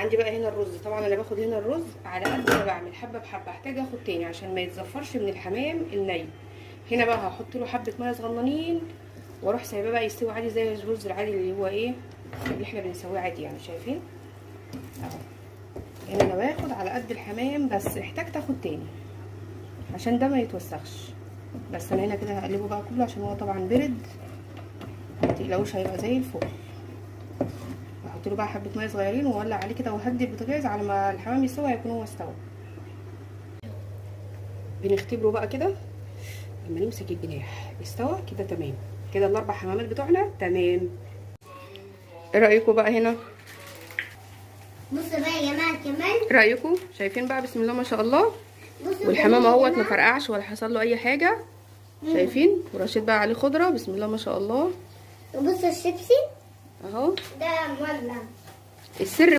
عندي بقى هنا الرز. طبعا انا باخد هنا الرز على قد ما بعمل، حبه بحبه هحتاج اخد تاني عشان ما يتزفرش من الحمام الني. هنا بقى هحط له حبه ميه صغننين واروح سايباه بقى يستوي عادي زي الرز العادي اللي هو ايه، اللي احنا بنسويه عادي يعني. شايفين اهو. هنا انا باخد على قد الحمام، بس احتاج تاخد تاني عشان ده ما يتوسخش. بس انا هنا كده هقلبه بقى كله عشان هو طبعا برد، ما تقلقوش هيبقى زي الفل. احط له بقى حبه ميه صغيرين واولع عليه كده وهدي البوتاجاز على ما الحمام يستوي، هيكون هو استوى. بنختبره بقى كده لما نمسك الجناح استوى كده تمام. كده الاربع حمامات بتوعنا تمام. ايه رايكم بقى هنا؟ بصوا بقى يا جماعه كمان. ايه رايكم؟ شايفين بقى بسم الله ما شاء الله. والحمام اهوت ما فرقعش ولا حصل له اي حاجه. شايفين؟ ورشيت بقى عليه خضره بسم الله ما شاء الله. وبصوا الشيبسي اهو ده مولع. السر